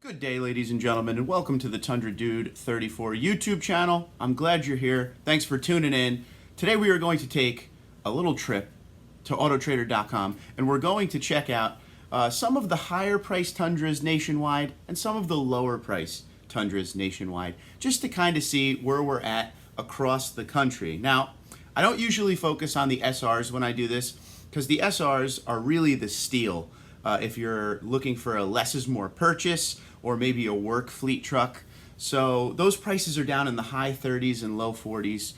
Good day, ladies and gentlemen, and welcome to the Tundra Dude 34 YouTube channel. I'm glad you're here. Thanks for tuning in. Today we are going to take a little trip to autotrader.com, and we're going to check out some of the higher priced Tundras nationwide and some of the lower priced Tundras nationwide, just to kind of see where we're at across the country. Now, I don't usually focus on the SRs when I do this, because the SRs are really the steal. If you're looking for a less is more purchase, or maybe a work fleet truck. So those prices are down in the high 30s and low 40s.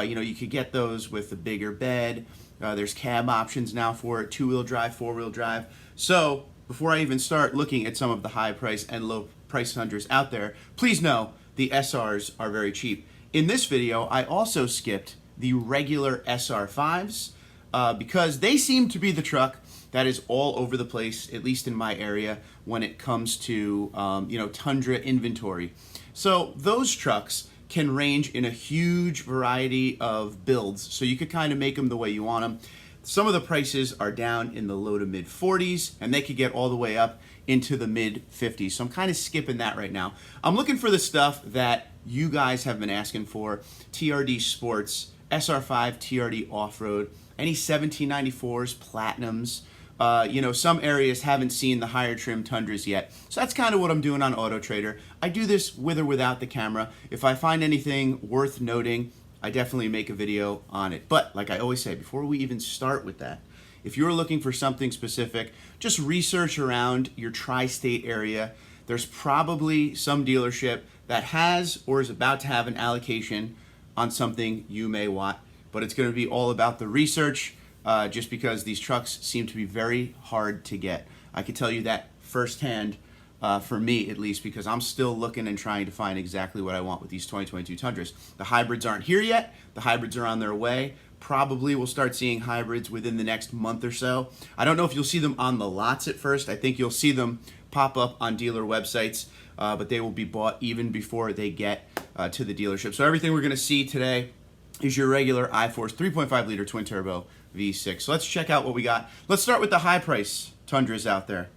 You could get those with a bigger bed. There's cab options now for it, 2-wheel drive, 4-wheel drive. So before I even start looking at some of the high price and low price Tundras out there, please know the SRs are very cheap. In this video, I also skipped the regular Sr5s because they seem to be the truck that is all over the place, at least in my area, when it comes to Tundra inventory. So those trucks can range in a huge variety of builds, so you could kind of make them the way you want them. Some of the prices are down in the low to mid 40s, and they could get all the way up into the mid 50s. So I'm kind of skipping that right now. I'm looking for the stuff that you guys have been asking for: TRD Sports, Sr5 Trd Off-Road, any 1794s, Platinums. Some areas haven't seen the higher trim Tundras yet. So that's kind of what I'm doing on AutoTrader. I do this with or without the camera. If I find anything worth noting, I definitely make a video on it. But like I always say, before we even start with that, if you're looking for something specific, just research around your tri-state area. There's probably some dealership that has or is about to have an allocation on something you may want. But it's going to be all about the research. Just because these trucks seem to be very hard to get. I can tell you that firsthand, for me at least, because I'm still looking and trying to find exactly what I want with these 2022 Tundras. The hybrids aren't here yet. The hybrids are on their way. Probably we'll start seeing hybrids within the next month or so. I don't know if you'll see them on the lots at first. I think you'll see them pop up on dealer websites, but they will be bought even before they get to the dealership. So everything we're going to see today is your regular iForce 3.5 liter twin turbo V6. So let's check out what we got. Let's start with the high price Tundras out there.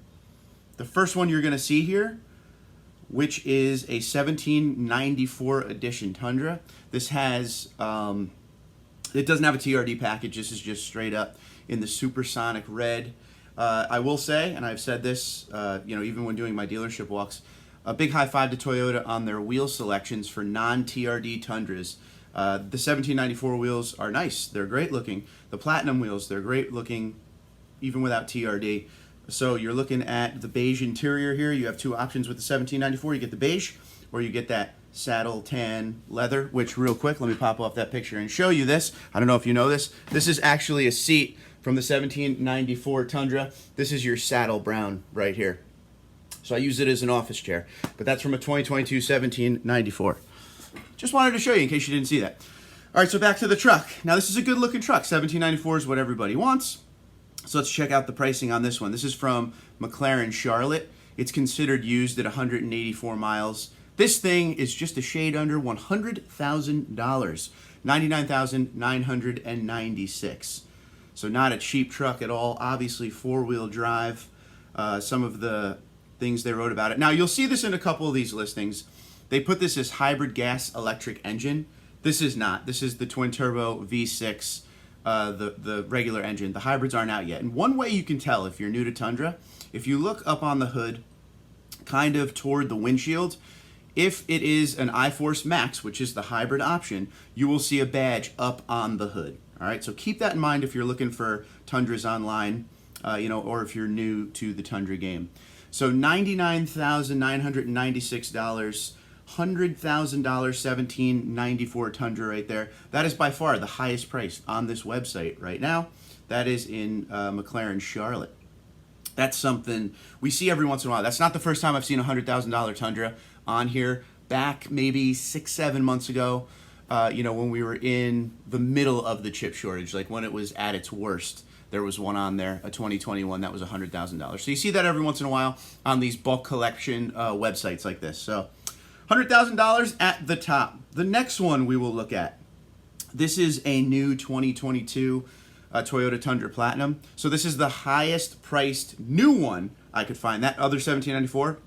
The first one you're going to see here, which is a 1794 Edition Tundra. This has, it doesn't have a TRD package. This is just straight up in the supersonic red. I will say, and I've said this, even when doing my dealership walks, a big high five to Toyota on their wheel selections for non-TRD Tundras. The 1794 wheels are nice. They're great looking. The Platinum wheels, they're great looking even without TRD. So you're looking at the beige interior here. You have two options with the 1794. You get the beige or you get that saddle tan leather, which real quick, let me pop off that picture and show you this. I don't know if you know this. This is actually a seat from the 1794 Tundra. This is your saddle brown right here. So I use it as an office chair, but that's from a 2022 1794. Just wanted to show you in case you didn't see that. All right, so back to the truck. Now this is a good looking truck. 1794 is what everybody wants. So let's check out the pricing on this one. This is from McLaren Charlotte. It's considered used at 184 miles. This thing is just a shade under $100,000, $99,996. So not a cheap truck at all. Obviously 4-wheel drive. Some of the things they wrote about it. Now you'll see this in a couple of these listings. They put this as hybrid gas electric engine. This is not. This is the twin turbo V6, the regular engine. The hybrids aren't out yet. And one way you can tell if you're new to Tundra, if you look up on the hood, kind of toward the windshield, if it is an iForce Max, which is the hybrid option, you will see a badge up on the hood. All right, so keep that in mind if you're looking for Tundras online, or if you're new to the Tundra game. So $99,996. $100,000 1794 Tundra right there. That is by far the highest price on this website right now. That is in McLaren Charlotte. That's something we see every once in a while. That's not the first time I've seen a $100,000 Tundra on here. Back maybe 6-7 months ago, when we were in the middle of the chip shortage, like when it was at its worst, there was one on there, a 2021, that was $100,000. So you see that every once in a while on these bulk collection websites like this. So $100,000 at the top. The next one we will look at. This is a new 2022 Toyota Tundra Platinum. So this is the highest priced new one I could find. That other 1794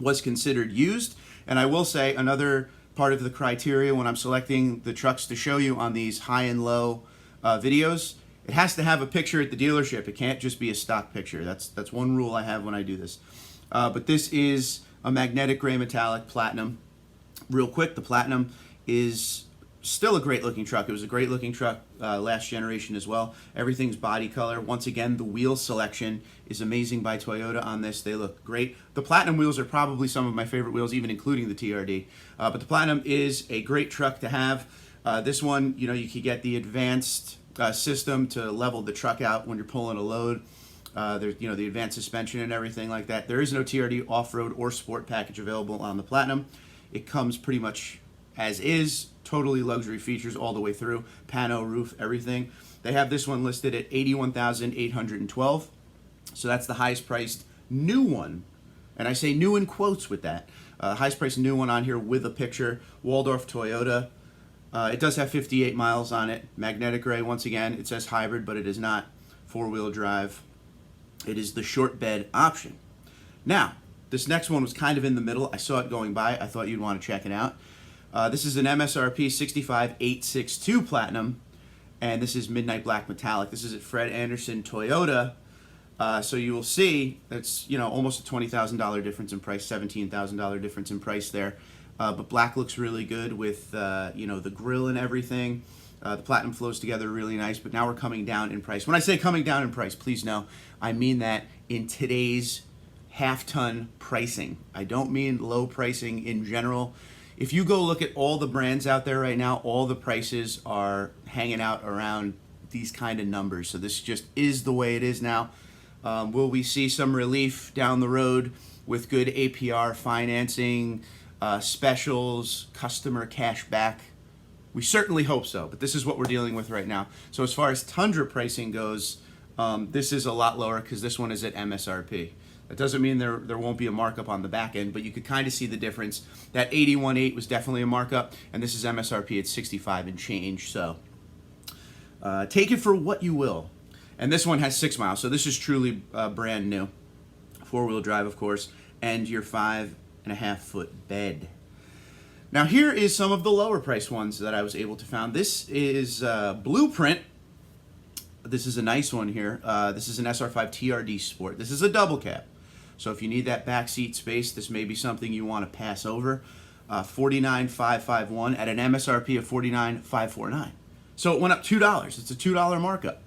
was considered used. And I will say another part of the criteria when I'm selecting the trucks to show you on these high and low videos, it has to have a picture at the dealership. It can't just be a stock picture. That's one rule I have when I do this. But this is a magnetic gray metallic platinum. Real quick, the platinum is still a great looking truck. It was a great looking truck last generation as well. Everything's body color. Once again, the wheel selection is amazing by Toyota on this. They look great. The platinum wheels are probably some of my favorite wheels, even including the TRD. But the platinum is a great truck to have. This one, you know, you could get the advanced system to level the truck out when you're pulling a load. There's, you know, the advanced suspension and everything like that. There is no TRD off-road or sport package available on the Platinum. It comes pretty much as is, totally luxury features all the way through, pano, roof, everything. They have this one listed at $81,812. So that's the highest priced new one. And I say new in quotes with that. Highest priced new one on here with a picture, Waldorf Toyota. It does have 58 miles on it. Magnetic gray, once again, it says hybrid, but it is not four-wheel drive. It is the short bed option. Now, this next one was kind of in the middle. I saw it going by. I thought you'd want to check it out. This is an MSRP 65862 Platinum, and this is Midnight Black Metallic. This is at Fred Anderson Toyota. So you will see it's, you know, almost a $20,000 difference in price, $17,000 difference in price there. But black looks really good with, you know, the grill and everything. The platinum flows together really nice, but now we're coming down in price. When I say coming down in price, please know, I mean that in today's half-ton pricing. I don't mean low pricing in general. If you go look at all the brands out there right now, all the prices are hanging out around these kind of numbers. So this just is the way it is now. Will we see some relief down the road with good APR financing, specials, customer cash back? We certainly hope so, but this is what we're dealing with right now. So as far as Tundra pricing goes, this is a lot lower because this one is at MSRP. That doesn't mean there won't be a markup on the back end, but you could kind of see the difference. That 81.8 was definitely a markup, and this is MSRP at 65 and change. So take it for what you will. And this one has 6 miles, so this is truly brand new. Four-wheel drive, of course, and your 5.5-foot bed. Now here is some of the lower price ones that I was able to find. This is Blueprint. This is a nice one here. This is an Sr5 Trd Sport. This is a double cab. So if you need that back seat space, this may be something you want to pass over. $49,551 at an MSRP of $49,549. So it went up $2. It's a $2 markup.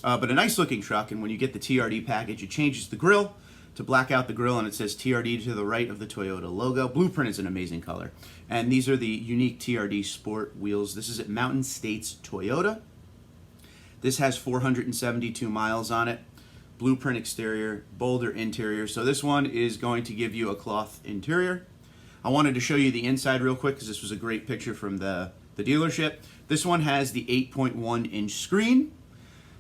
But a nice looking truck, and when you get the TRD package, it changes the grille to black out the grille, and it says TRD to the right of the Toyota logo. Blueprint is an amazing color. And these are the unique TRD Sport wheels. This is at Mountain States Toyota. This has 472 miles on it. Blueprint exterior, Boulder interior. So this one is going to give you a cloth interior. I wanted to show you the inside real quick because this was a great picture from the dealership. This one has the 8.1-inch screen.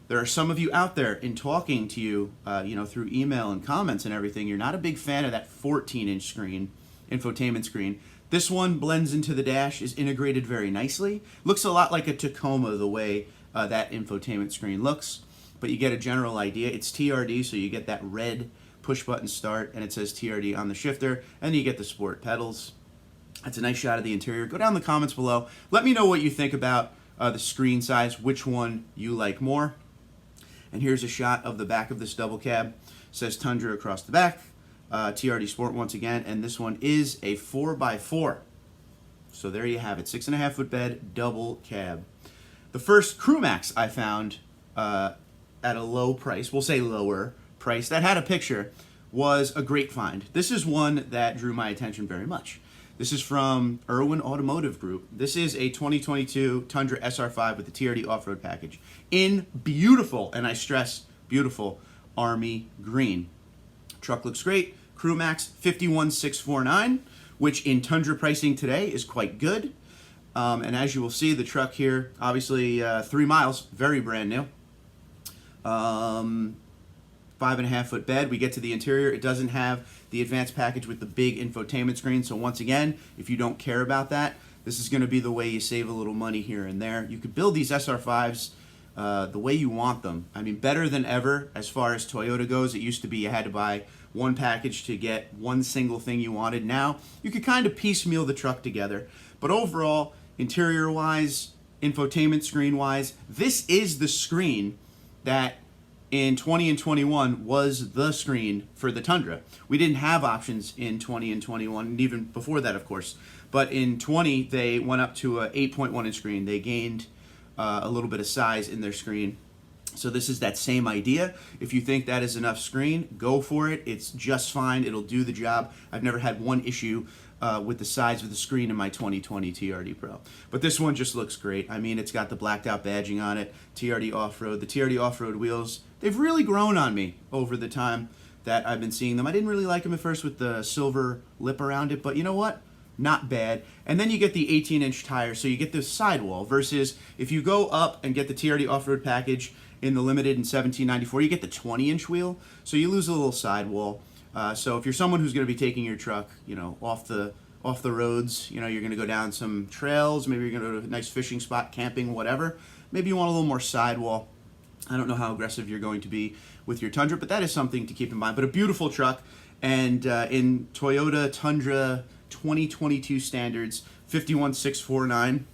There are some of you out there in talking to you, you know, through email and comments and everything, you're not a big fan of that 14-inch screen, infotainment screen. This one blends into the dash, is integrated very nicely. Looks a lot like a Tacoma the way that infotainment screen looks, but you get a general idea. It's TRD, so you get that red push-button start, and it says TRD on the shifter, and you get the sport pedals. That's a nice shot of the interior. Go down in the comments below. Let me know what you think about the screen size, which one you like more. And here's a shot of the back of this double cab. It says Tundra across the back. TRD Sport once again, and this one is a 4x4. So there you have it, 6.5-foot bed, double cab. The first CrewMax I found at a low price, we'll say lower price, that had a picture, was a great find. This is one that drew my attention very much. This is from Irwin Automotive Group. This is a 2022 Tundra Sr5 with the TRD off-road package in beautiful, and I stress beautiful, army green. Truck looks great. CrewMax 51649, which in Tundra pricing today is quite good. And as you will see, the truck here, obviously 3 miles, very brand new. 5.5-foot bed. We get to the interior. It doesn't have the advanced package with the big infotainment screen. So once again, if you don't care about that, this is going to be the way you save a little money here and there. You could build these Sr5s the way you want them. I mean, better than ever as far as Toyota goes. It used to be you had to buy one package to get one single thing you wanted. Now you could kind of piecemeal the truck together. But overall, interior-wise, infotainment screen-wise, this is the screen that in 20 and 21 was the screen for the Tundra. We didn't have options in 20 and 21, and even before that, of course. But in 20, they went up to a 8.1 inch screen. They gained a little bit of size in their screen. So this is that same idea. If you think that is enough screen, go for it. It's just fine. It'll do the job. I've never had one issue with the size of the screen in my 2020 TRD Pro. But this one just looks great. I mean, it's got the blacked out badging on it, TRD Off-Road. The TRD Off-Road wheels, they've really grown on me over the time that I've been seeing them. I didn't really like them at first with the silver lip around it, but you know what? Not bad. And then you get the 18-inch tire, so you get the sidewall, versus if you go up and get the TRD Off-Road package in the limited in 1794, you get the 20-inch wheel, so you lose a little sidewall. So if you're someone who's going to be taking your truck, you know, off the roads, you know, you're going to go down some trails, maybe you're going to go to a nice fishing spot, camping, whatever. Maybe you want a little more sidewall. I don't know how aggressive you're going to be with your Tundra, but that is something to keep in mind. But a beautiful truck, and in Toyota Tundra 2022 standards, 51649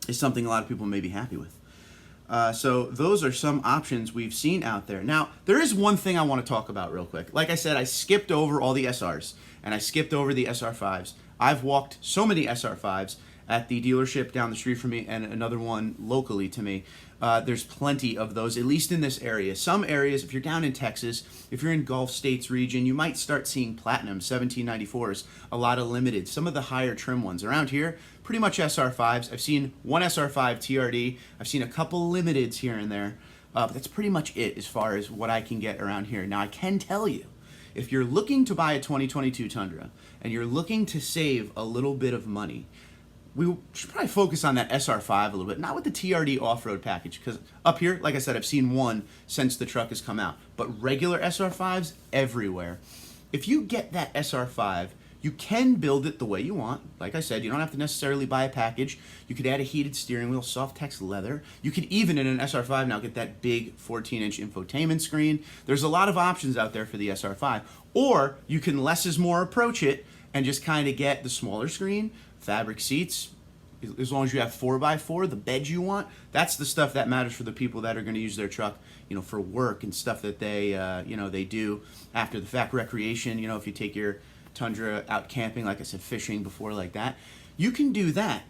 is something a lot of people may be happy with. So those are some options we've seen out there. Now, there is one thing I want to talk about real quick. Like I said, I skipped over all the SRs, and I skipped over the SR5s. I've walked so many SR5s at the dealership down the street from me and another one locally to me. There's plenty of those, at least in this area. Some areas, if you're down in Texas, if you're in Gulf States region, you might start seeing Platinum 1794s, a lot of limited, some of the higher trim ones. Around here, pretty much SR5s. I've seen one SR5 TRD. I've seen a couple limiteds here and there. But that's pretty much it as far as what I can get around here. Now, I can tell you, if you're looking to buy a 2022 Tundra and you're looking to save a little bit of money, we should probably focus on that SR5 a little bit, not with the TRD off-road package, because up here, like I said, I've seen one since the truck has come out, but regular SR5s everywhere. If you get that SR5, you can build it the way you want. Like I said, you don't have to necessarily buy a package. You could add a heated steering wheel, Softex leather. You could even, in an SR5 now, get that big 14-inch infotainment screen. There's a lot of options out there for the SR5. Or you can less is more approach it and just kind of get the smaller screen, fabric seats, as long as you have 4x4, the bed you want. That's the stuff that matters for the people that are going to use their truck, you know, for work and stuff that they, you know, they do after the fact, recreation. You know, if you take your Tundra out camping, like I said, fishing before, like that, you can do that.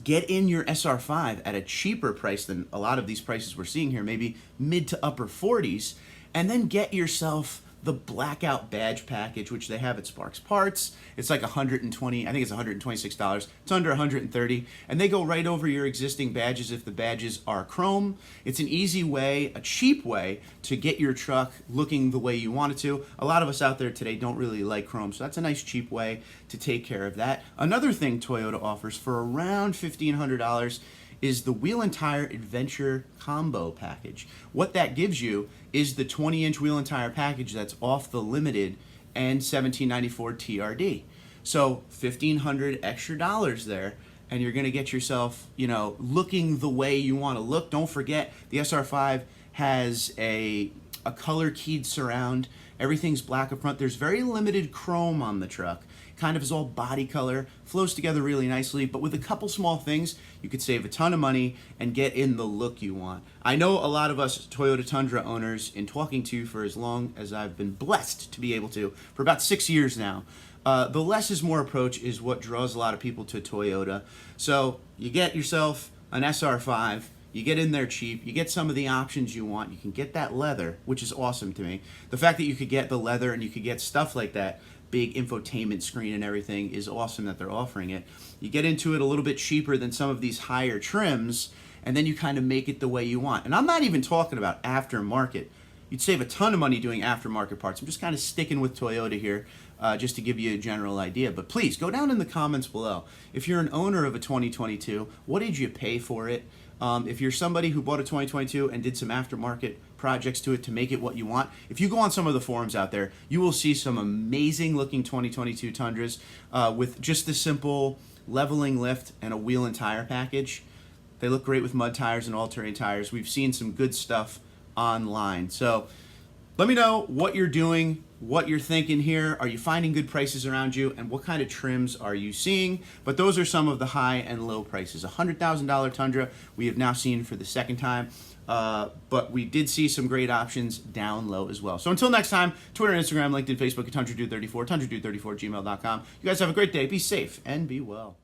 Get in your SR5 at a cheaper price than a lot of these prices we're seeing here, maybe mid to upper 40s, and then get yourself the blackout badge package, which they have at Sparks Parts. It's like $120, I think it's $126. It's under $130, and they go right over your existing badges if the badges are chrome. It's an easy way, a cheap way to get your truck looking the way you want it to. A lot of us out there today don't really like chrome, so that's a nice cheap way to take care of that. Another thing Toyota offers for around $1,500 is the Wheel and Tire Adventure Combo Package. What that gives you is the 20-inch wheel and tire package that's off the limited and 1794 TRD. So $1,500 extra dollars there, and you're gonna get yourself, you know, looking the way you wanna look. Don't forget, the SR5 has a color keyed surround. Everything's black up front. There's very limited chrome on the truck. Kind of is all body color, flows together really nicely, but with a couple small things, you could save a ton of money and get in the look you want. I know a lot of us Toyota Tundra owners, in talking to for as long as I've been blessed to be able to, for about 6 years now, the less is more approach is what draws a lot of people to Toyota. So you get yourself an SR5, you get in there cheap, you get some of the options you want, you can get that leather, which is awesome to me. The fact that you could get the leather and you could get stuff like that, big infotainment screen and everything, is awesome that they're offering it. You get into it a little bit cheaper than some of these higher trims, and then you kind of make it the way you want. And I'm not even talking about aftermarket. You'd save a ton of money doing aftermarket parts. I'm just kind of sticking with Toyota here, just to give you a general idea. But please, go down in the comments below. If you're an owner of a 2022, what did you pay for it? If you're somebody who bought a 2022 and did some aftermarket projects to it to make it what you want, if you go on some of the forums out there, you will see some amazing looking 2022 Tundras with just the simple leveling lift and a wheel and tire package. They look great with mud tires and all-terrain tires. We've seen some good stuff online. So let me know what you're doing, what you're thinking here. Are you finding good prices around you, and what kind of trims are you seeing? But those are some of the high and low prices. $100,000 Tundra we have now seen for the second time, but we did see some great options down low as well. So until next time, Twitter, Instagram, LinkedIn, Facebook at TundraDude34, TundraDude34 gmail.com. You guys have a great day. Be safe and be well.